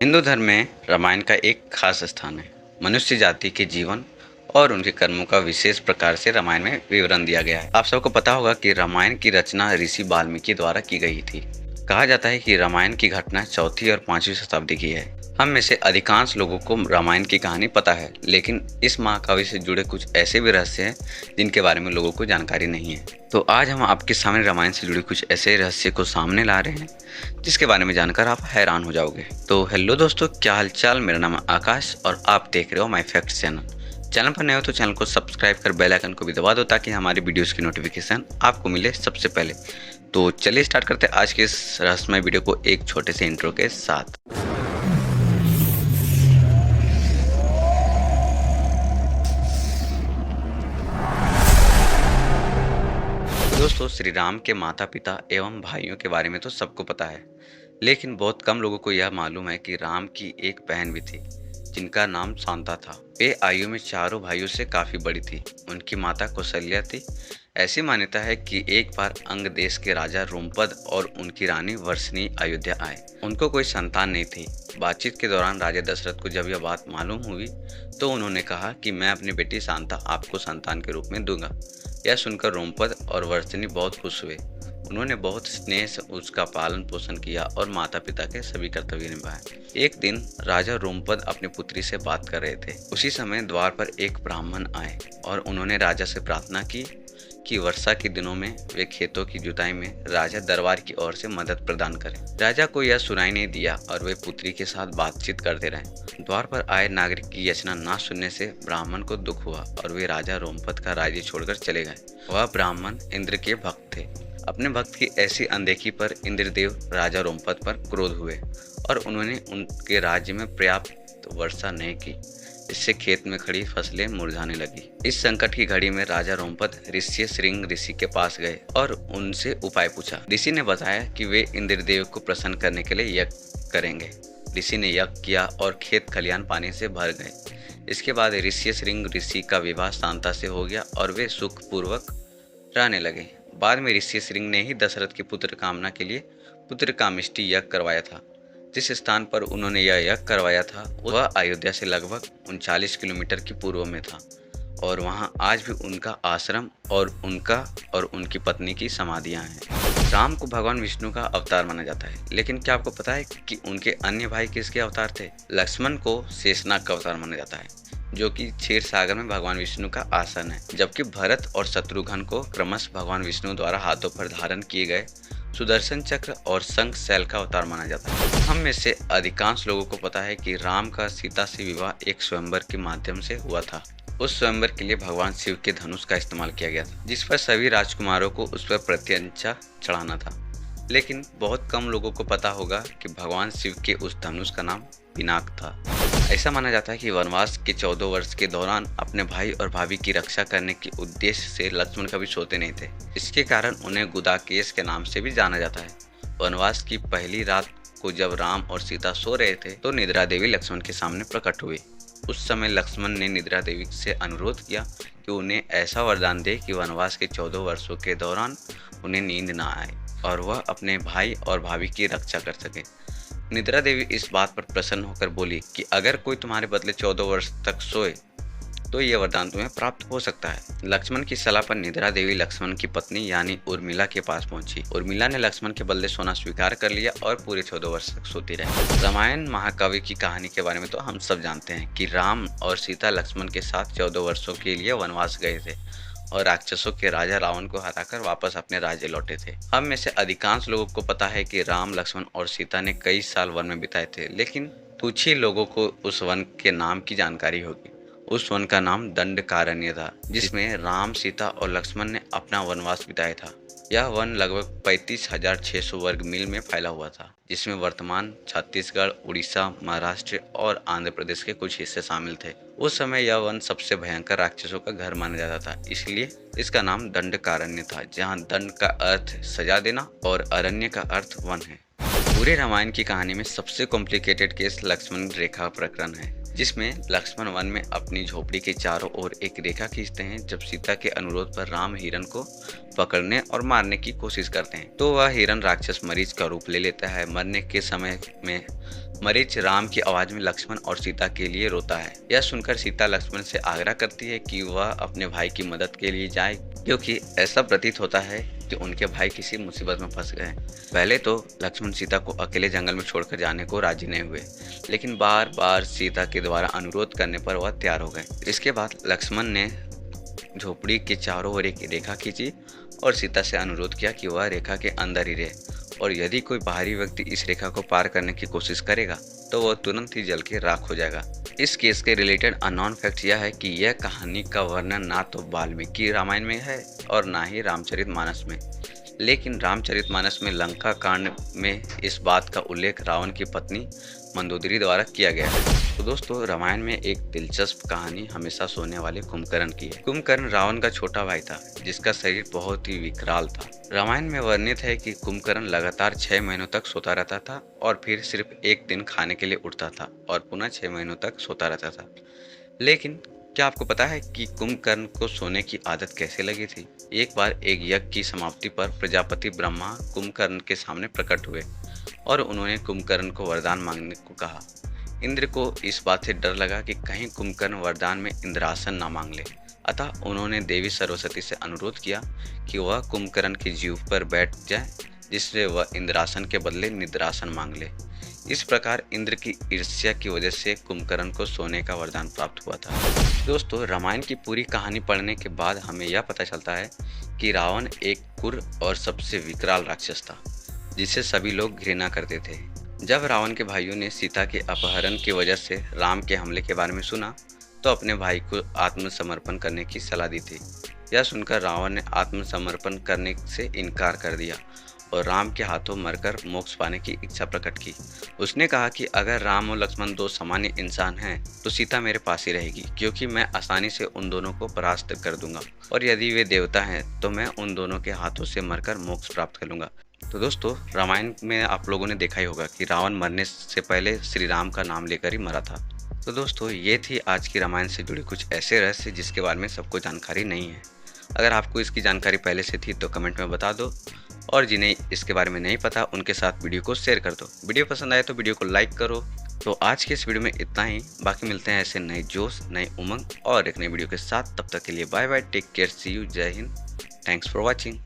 हिंदू धर्म में रामायण का एक खास स्थान है। मनुष्य जाति के जीवन और उनके कर्मों का विशेष प्रकार से रामायण में विवरण दिया गया है। आप सबको पता होगा कि रामायण की रचना ऋषि वाल्मीकि द्वारा की गई थी। कहा जाता है कि रामायण की घटना चौथी और पांचवी शताब्दी की है। हम में से अधिकांश लोगों को रामायण की कहानी पता है, लेकिन इस महाकाव्य से जुड़े कुछ ऐसे भी रहस्य हैं जिनके बारे में लोगों को जानकारी नहीं है। तो आज हम आपके सामने रामायण से जुड़े कुछ ऐसे रहस्य को सामने ला रहे हैं जिसके बारे में जानकर आप हैरान हो जाओगे। तो हेलो दोस्तों, क्या हालचाल। मेरा नाम है आकाश और आप देख रहे हो माय फैक्ट्स चैनल पर नए हो तो चैनल को सब्सक्राइब कर बेल आइकन को भी दबा दो ताकि हमारी वीडियोस की नोटिफिकेशन आपको मिले सबसे पहले। तो चलिए स्टार्ट करते हैं आज के इस रहस्यमय वीडियो को एक छोटे से इंट्रो के साथ। दोस्तों, श्री राम के माता पिता एवं भाइयों के बारे में तो सबको पता है, लेकिन बहुत कम लोगों को यह मालूम है कि राम की एक बहन भी थी जिनका नाम शांता था। वे आयु में चारों भाइयों से काफी बड़ी थी। उनकी माता कौशल्या थी। ऐसी मान्यता है कि एक बार अंग देश के राजा रोमपद और उनकी रानी वर्षिणी अयोध्या आए। उनको कोई संतान नहीं थी। बातचीत के दौरान राजा दशरथ को जब यह बात मालूम हुई तो उन्होंने कहा कि मैं अपनी बेटी शांता आपको संतान के रूप में दूंगा। यह सुनकर रोमपद और वर्षिणी बहुत खुश हुए। उन्होंने बहुत स्नेह से उसका पालन पोषण किया और माता पिता के सभी कर्तव्य निभाए। एक दिन राजा रोमपद अपनी पुत्री से बात कर रहे थे। उसी समय द्वार पर एक ब्राह्मण आए और उन्होंने राजा से प्रार्थना की कि वर्षा के दिनों में वे खेतों की जुताई में राजा दरबार की ओर से मदद प्रदान करें। राजा को यह सुनाई नहीं दिया और वे पुत्री के साथ बातचीत करते रहे। द्वार पर आए नागरिक की याचना ना सुनने से ब्राह्मण को दुख हुआ और वे राजा रोमपद का राज्य छोड़कर चले गए। वह ब्राह्मण इंद्र के भक्त थे। अपने भक्त की ऐसी अनदेखी पर इंद्रदेव राजा रोमपद पर क्रोध हुए और उन्होंने उनके राज्य में पर्याप्त वर्षा नहीं की। इससे खेत में खड़ी फसलें मुरझाने लगी। इस संकट की घड़ी में राजा रोमपद ऋषि श्रृंग ऋषि के पास गए और उनसे उपाय पूछा। ऋषि ने बताया कि वे इंद्रदेव को प्रसन्न करने के लिए यज्ञ करेंगे। ऋषि ने यज्ञ किया और खेत खलियान पानी से भर गए। इसके बाद ऋषि श्रृंग ऋषि का विवाह शांता से हो गया और वे सुख पूर्वक रहने लगे। बाद में ऋषि श्रृंग ने ही दशरथ की पुत्र कामना के लिए पुत्र कामिष्टि यज्ञ करवाया था। जिस स्थान पर उन्होंने यह यज्ञ करवाया था वह अयोध्या से लगभग 39 किलोमीटर की पूर्व में था और वहाँ आज भी उनका आश्रम और उनकी पत्नी की समाधियाँ हैं। राम को भगवान विष्णु का अवतार माना जाता है, लेकिन क्या आपको पता है कि उनके अन्य भाई किसके अवतार थे? लक्ष्मण को शेषनाग का अवतार माना जाता है, जो कि क्षीर सागर में भगवान विष्णु का आसन है, जबकि भरत और शत्रुघ्न को क्रमशः भगवान विष्णु द्वारा हाथों पर धारण किए गए सुदर्शन चक्र और शंख शैल का अवतार माना जाता है। हम में से अधिकांश लोगों को पता है कि राम का सीता से विवाह एक स्वयंवर के माध्यम से हुआ था। उस स्वयंवर के लिए भगवान शिव के धनुष का इस्तेमाल किया गया था, जिस पर सभी राजकुमारों को उस पर प्रत्यंचा चढ़ाना था। लेकिन बहुत कम लोगों को पता होगा कि भगवान शिव के उस धनुष का नाम पिनाक था। ऐसा माना जाता है कि वनवास के 14 वर्ष के दौरान अपने भाई और भाभी की रक्षा करने के उद्देश्य से लक्ष्मण कभी सोते नहीं थे। इसके कारण उन्हें गुदाकेश के नाम से भी जाना जाता है। वनवास की पहली रात को जब राम और सीता सो रहे थे तो निद्रा देवी लक्ष्मण के सामने प्रकट हुई। उस समय लक्ष्मण ने निद्रा देवी से अनुरोध किया कि उन्हें ऐसा वरदान दे कि वनवास के 14 वर्षों के दौरान उन्हें नींद न आए और वह अपने भाई और भाभी की रक्षा कर सके। निद्रा देवी इस बात पर प्रसन्न होकर बोली कि अगर कोई तुम्हारे बदले 14 वर्ष तक सोए तो यह वरदान तुम्हें प्राप्त हो सकता है। लक्ष्मण की सलाह पर निद्रा देवी लक्ष्मण की पत्नी यानी उर्मिला के पास पहुंची। उर्मिला ने लक्ष्मण के बदले सोना स्वीकार कर लिया और पूरे 14 वर्ष तक सोती रही। रामायण महाकाव्य की कहानी के बारे में तो हम सब जानते हैं कि राम और सीता लक्ष्मण के साथ 14 वर्षों के लिए वनवास गए थे और राक्षसों के राजा रावण को हराकर वापस अपने राज्य लौटे थे। हम में से अधिकांश लोगों को पता है कि राम, लक्ष्मण और सीता ने कई साल वन में बिताए थे, लेकिन कुछ ही लोगों को उस वन के नाम की जानकारी होगी। उस वन का नाम दंडकारण्य था, जिसमें राम, सीता और लक्ष्मण ने अपना वनवास बिताया था। यह वन लगभग 35,600 वर्ग मील में फैला हुआ था, जिसमें वर्तमान छत्तीसगढ़, उड़ीसा, महाराष्ट्र और आंध्र प्रदेश के कुछ हिस्से शामिल थे। उस समय यह वन सबसे भयंकर राक्षसों का घर माना जाता था, इसलिए इसका नाम दंडकारण्य था, जहाँ दंड का अर्थ सजा देना और अरण्य का अर्थ वन है। पूरे रामायण की कहानी में सबसे कॉम्प्लिकेटेड केस लक्ष्मण रेखा प्रकरण है, जिसमें लक्ष्मण वन में अपनी झोपड़ी के चारों ओर एक रेखा खींचते हैं। जब सीता के अनुरोध पर राम हिरण को पकड़ने और मारने की कोशिश करते हैं तो वह हिरण राक्षस मरीच का रूप ले लेता है। मरने के समय में मरीच राम की आवाज में लक्ष्मण और सीता के लिए रोता है। यह सुनकर सीता लक्ष्मण से आग्रह करती है कि वह अपने भाई की मदद के लिए जाए, क्योंकि ऐसा प्रतीत होता है कि उनके भाई किसी मुसीबत में फंस गए हैं। पहले तो लक्ष्मण सीता को अकेले जंगल में छोड़कर जाने को राजी नहीं हुए, लेकिन बार बार सीता के द्वारा अनुरोध करने पर वह तैयार हो गए। इसके बाद लक्ष्मण ने झोपड़ी के चारों ओर एक रेखा खींची और सीता से अनुरोध किया कि वह रेखा के अंदर ही रहे, और यदि कोई बाहरी व्यक्ति इस रेखा को पार करने की कोशिश करेगा तो वह तुरंत ही जल के राख हो जाएगा। इस केस के रिलेटेड अननोन फैक्ट यह है कि यह कहानी का वर्णन ना तो वाल्मीकि रामायण में है और ना ही रामचरितमानस में, लेकिन रामचरितमानस में लंका कांड में इस बात का उल्लेख रावण की पत्नी मंदोदरी द्वारा किया गया है। तो दोस्तों, रामायण में एक दिलचस्प कहानी हमेशा सोने वाले कुंभकर्ण की है। कुंभकर्ण रावण का छोटा भाई था जिसका शरीर बहुत ही विकराल था। रामायण में वर्णित है कि कुंभकर्ण लगातार 6 महीनों तक सोता रहता था और फिर सिर्फ एक दिन खाने के लिए उठता था और पुनः 6 महीनों तक सोता रहता था। लेकिन क्या आपको पता है कि कुंभकर्ण को सोने की आदत कैसे लगी थी? एक बार एक यज्ञ की समाप्ति पर प्रजापति ब्रह्मा कुंभकर्ण के सामने प्रकट हुए और उन्होंने कुंभकर्ण को वरदान मांगने को कहा। इंद्र को इस बात से डर लगा कि कहीं कुंभकर्ण वरदान में इंद्रासन ना मांग ले, अतः उन्होंने देवी सरस्वती से अनुरोध किया कि वह कुंभकर्ण की जीभ पर बैठ जाए, जिससे वह इंद्रासन के बदले निद्रासन मांग ले। इस प्रकार इंद्र की ईर्ष्या की वजह से कुंभकर्ण को सोने का वरदान प्राप्त हुआ था। दोस्तों, रामायण की पूरी कहानी पढ़ने के बाद हमें यह पता चलता है कि रावण एक क्रूर और सबसे विकराल राक्षस था, जिसे सभी लोग घृणा करते थे। जब रावण के भाइयों ने सीता के अपहरण की वजह से राम के हमले के बारे में सुना तो अपने भाई को आत्मसमर्पण करने की सलाह दी थी। यह सुनकर रावण ने आत्मसमर्पण करने से इनकार कर दिया और राम के हाथों मरकर मोक्ष पाने की इच्छा प्रकट की। उसने कहा कि अगर राम और लक्ष्मण दो सामान्य इंसान हैं तो सीता मेरे पास ही रहेगी, क्योंकि मैं आसानी से उन दोनों को परास्त कर दूंगा, और यदि वे देवता हैं तो मैं उन दोनों के हाथों से मरकर मोक्ष प्राप्त कर लूंगा। तो दोस्तों, रामायण में आप लोगों ने देखा ही होगा कि रावण मरने से पहले श्री राम का नाम लेकर ही मरा था। तो दोस्तों, ये थी आज की रामायण से जुड़ी कुछ ऐसे रहस्य जिसके बारे में सबको जानकारी नहीं है। अगर आपको इसकी जानकारी पहले से थी तो कमेंट में बता दो, और जिन्हें इसके बारे में नहीं पता उनके साथ वीडियो को शेयर कर दो। वीडियो पसंद आए तो वीडियो को लाइक करो। तो आज के इस वीडियो में इतना ही। बाकी मिलते हैं ऐसे नए जोश, नए उमंग और एक नए वीडियो के साथ। तब तक के लिए bye bye, take care, see you, जय हिंद, थैंक्स फॉर वॉचिंग।